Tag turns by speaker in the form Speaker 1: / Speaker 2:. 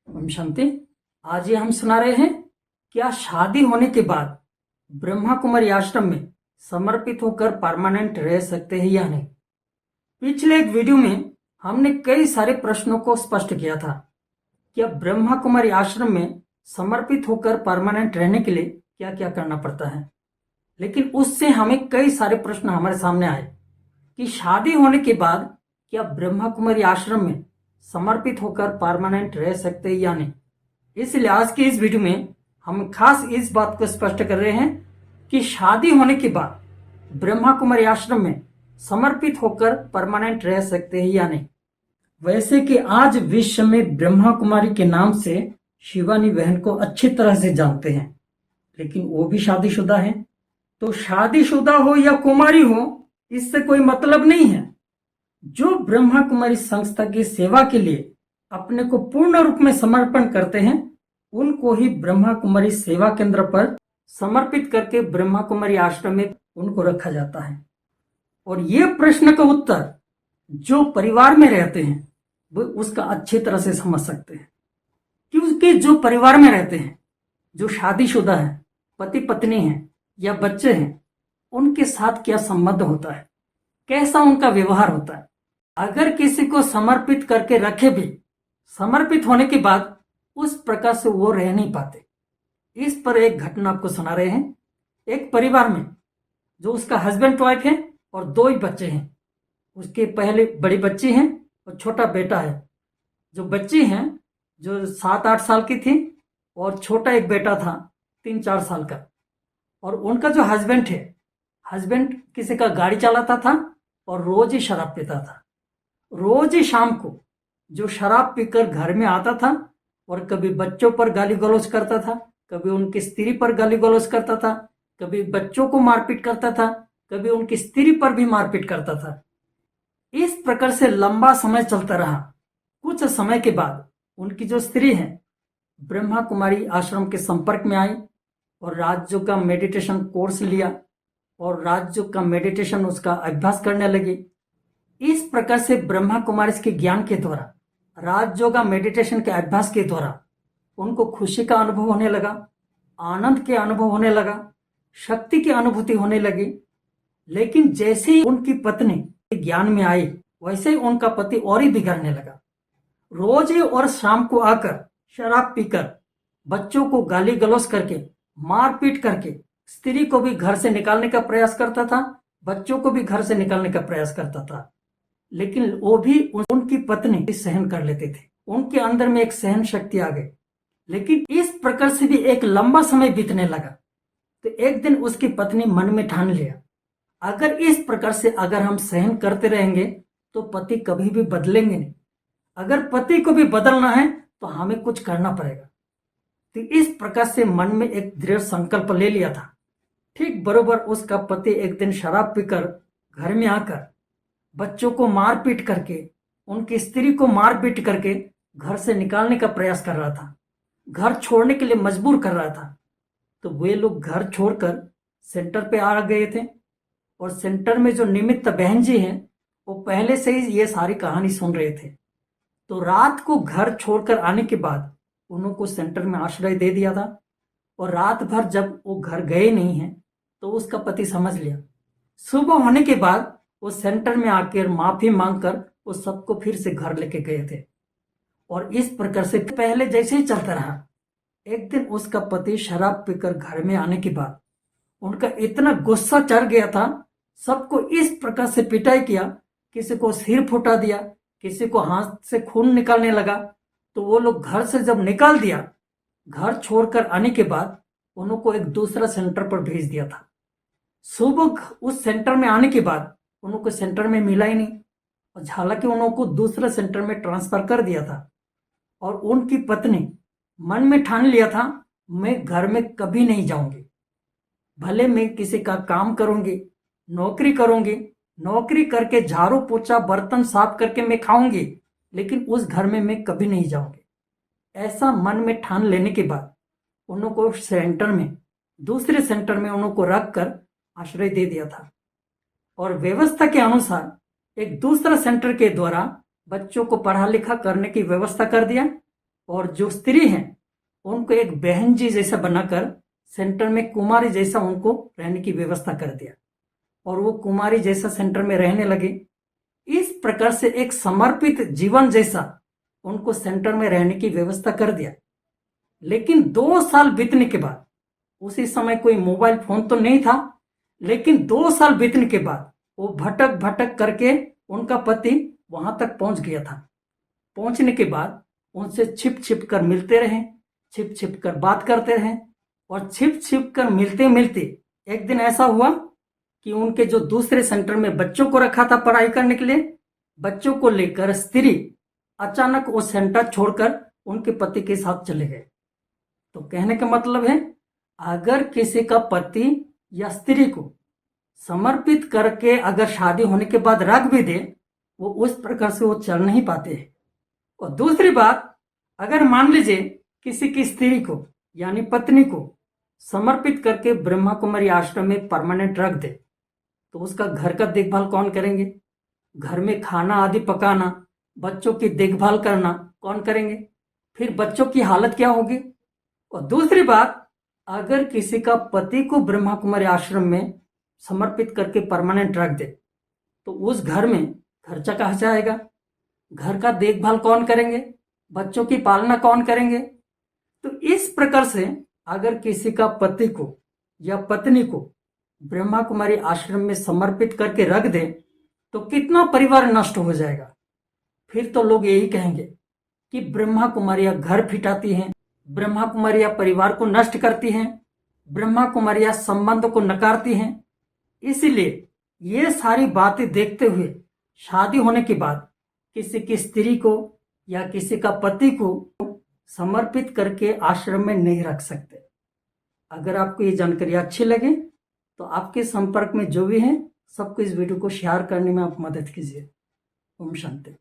Speaker 1: ओम शांति। आज ये हम सुना रहे हैं, क्या शादी होने के बाद ब्रह्मा कुमारी आश्रम में समर्पित होकर परमानेंट रह सकते हैं या नहीं। पिछले एक वीडियो में हमने कई सारे प्रश्नों को स्पष्ट किया था। क्या ब्रह्मा कुमारी आश्रम में समर्पित होकर परमानेंट रहने के लिए क्या क्या करना पड़ता है, लेकिन उससे हमें कई सारे प्रश्न हमारे सामने आए कि शादी होने के बाद क्या ब्रह्मा कुमारी आश्रम में समर्पित होकर परमानेंट रह सकते हैं या नहीं। इसलिए आज की इस वीडियो में हम खास इस बात को स्पष्ट कर रहे हैं कि शादी होने के बाद ब्रह्मा कुमारी आश्रम में समर्पित होकर परमानेंट रह सकते हैं या नहीं। वैसे कि आज विश्व में ब्रह्मा कुमारी के नाम से शिवानी बहन को अच्छी तरह से जानते हैं, लेकिन वो भी शादीशुदा है। तो शादीशुदा हो या कुमारी हो, इससे कोई मतलब नहीं है। जो ब्रह्मा कुमारी संस्था की सेवा के लिए अपने को पूर्ण रूप में समर्पण करते हैं, उनको ही ब्रह्मा कुमारी सेवा केंद्र पर समर्पित करके ब्रह्मा कुमारी आश्रम में उनको रखा जाता है। और ये प्रश्न का उत्तर जो परिवार में रहते हैं वो उसका अच्छी तरह से समझ सकते हैं, क्योंकि जो परिवार में रहते हैं, जो शादीशुदा है, पति पत्नी है या बच्चे हैं, उनके साथ क्या संबंध होता है, कैसा उनका व्यवहार होता है। अगर किसी को समर्पित करके रखे भी, समर्पित होने के बाद उस प्रकार से वो रह नहीं पाते। इस पर एक घटना आपको सुना रहे हैं। एक परिवार में जो उसका हस्बैंड वाइफ है और दो ही बच्चे हैं। उसके पहले बड़ी बच्ची हैं और छोटा बेटा है। जो बच्ची हैं जो 7-8 साल की थी और छोटा एक बेटा था 3-4 साल का। और उनका जो हस्बैंड है, हस्बैंड किसी का गाड़ी चलाता था और रोज ही शराब पीता था। रोज ही शाम को जो शराब पीकर घर में आता था और कभी बच्चों पर गाली गलौज करता था, कभी उनकी स्त्री पर गाली गलौज करता था, कभी बच्चों को मारपीट करता था, कभी उनकी स्त्री पर भी मारपीट करता था। इस प्रकार से लंबा समय चलता रहा। कुछ समय के बाद उनकी जो स्त्री है ब्रह्मा कुमारी आश्रम के संपर्क में आई और राजयोग का मेडिटेशन कोर्स लिया और राजयोग का मेडिटेशन उसका अभ्यास करने लगी। इस प्रकार से ब्रह्मा कुमारी के ज्ञान के द्वारा, राजयोग मेडिटेशन के अभ्यास के द्वारा उनको खुशी का अनुभव होने लगा, आनंद के अनुभव होने लगा, शक्ति की अनुभूति होने लगी। लेकिन जैसे ही उनकी पत्नी ज्ञान में आई, वैसे ही उनका पति और ही बिगड़ने लगा। रोज ही और शाम को आकर शराब पीकर बच्चों को गाली गलौज करके, मारपीट करके स्त्री को भी घर से निकालने का प्रयास करता था, बच्चों को भी घर से निकालने का प्रयास करता था। लेकिन वो भी उनकी पत्नी सहन कर लेते थे। उनके अंदर में एक सहन शक्ति आ गई। लेकिन इस प्रकार से भी एक लंबा समय बीतने लगा। तो एक दिन उसकी पत्नी मन में ठान लिया, अगर इस प्रकार से अगर हम सहन करते रहेंगे तो पति कभी भी बदलेंगे नहीं। अगर पति को भी बदलना है तो हमें कुछ करना पड़ेगा। तो इस प्रकार से मन में एक दृढ़ संकल्प ले लिया था। ठीक बरोबर उसका पति एक दिन शराब पीकर घर में आकर बच्चों को मारपीट करके, उनकी स्त्री को मारपीट करके घर से निकालने का प्रयास कर रहा था, घर छोड़ने के लिए मजबूर कर रहा था। तो वे लोग घर छोड़कर सेंटर पे आ गए थे और सेंटर में जो निमित्त बहन जी हैं वो पहले से ही ये सारी कहानी सुन रहे थे। तो रात को घर छोड़कर आने के बाद उनको सेंटर में आश्रय दे दिया था। और रात भर जब वो घर गए नहीं हैं तो उसका पति समझ लिया। सुबह होने के बाद वो सेंटर में आकर माफी मांगकर वो सबको फिर से घर लेके गए थे। और इस प्रकार से पहले जैसे ही चलता रहा। एक दिन उसका पति शराब पीकर घर में आने के बाद उनका इतना गुस्सा चढ़ गया था, सबको इस प्रकार से पिटाई किया, किसी को सिर फुटा दिया, किसी को हाथ से खून निकालने लगा। तो वो लोग घर से जब निकाल दिया, घर छोड़कर आने के बाद उनको एक दूसरा सेंटर पर भेज दिया था। सुबह उस सेंटर में आने के बाद उनको सेंटर में मिला ही नहीं, और हालांकि उनको दूसरे सेंटर में ट्रांसफर कर दिया था। और उनकी पत्नी मन में ठान लिया था, मैं घर में कभी नहीं जाऊंगी। भले मैं किसी का काम करूंगी, नौकरी करूंगी, नौकरी करके झाड़ू पोछा बर्तन साफ करके मैं खाऊंगी, लेकिन उस घर में मैं कभी नहीं जाऊंगी। ऐसा मन में ठान लेने के बाद उनको सेंटर में, दूसरे सेंटर में उनको रख कर आश्रय दे दिया था। और व्यवस्था के अनुसार एक दूसरा सेंटर के द्वारा बच्चों को पढ़ा लिखा करने की व्यवस्था कर दिया। और जो स्त्री हैं उनको एक बहन जी जैसा बनाकर सेंटर में कुमारी जैसा उनको रहने की व्यवस्था कर दिया और वो कुमारी जैसा सेंटर में रहने लगे। इस प्रकार से एक समर्पित जीवन जैसा उनको सेंटर में रहने की व्यवस्था कर दिया। लेकिन 2 साल बीतने के बाद, उसी समय कोई मोबाइल फोन तो नहीं था, लेकिन 2 साल बीतने के बाद वो भटक भटक करके उनका पति वहां तक पहुंच गया था। पहुंचने के बाद उनसे छिप छिप कर मिलते रहे, छिप छिप कर बात करते रहे और छिप छिप कर मिलते मिलते एक दिन ऐसा हुआ कि उनके जो दूसरे सेंटर में बच्चों को रखा था पढ़ाई करने के लिए, बच्चों को लेकर स्त्री अचानक वो सेंटर छोड़कर उनके पति के साथ चले गए। तो कहने का मतलब है, अगर किसी का पति या स्त्री को समर्पित करके अगर शादी होने के बाद रख भी दे, वो उस प्रकार से वो चल नहीं पाते हैं। और दूसरी बात, अगर मान लीजिए किसी की स्त्री को यानी पत्नी को समर्पित करके ब्रह्मा कुमारी आश्रम में परमानेंट रख दे, तो उसका घर का देखभाल कौन करेंगे? घर में खाना आदि पकाना, बच्चों की देखभाल करना कौन करेंगे? फिर बच्चों की हालत क्या होगी? और दूसरी बात, अगर किसी का पति को ब्रह्मा कुमारी आश्रम में समर्पित करके परमानेंट रख दे, तो उस घर में खर्चा कहाँ से आएगा? घर का देखभाल कौन करेंगे? बच्चों की पालना कौन करेंगे? तो इस प्रकार से अगर किसी का पति को या पत्नी को ब्रह्मा कुमारी आश्रम में समर्पित करके रख दे, तो कितना परिवार नष्ट हो जाएगा। फिर तो लोग यही कहेंगे कि ब्रह्मा कुमारियां घर फिटाती हैं, ब्रह्मा कुमारियां परिवार को नष्ट करती हैं, ब्रह्मा कुमारियां संबंध को नकारती हैं। इसलिए ये सारी बातें देखते हुए शादी होने के बाद किसी की स्त्री को या किसी का पति को समर्पित करके आश्रम में नहीं रख सकते। अगर आपको ये जानकारी अच्छी लगे तो आपके संपर्क में जो भी हैं सबको इस वीडियो को शेयर करने में आप मदद कीजिए। ओम शांति।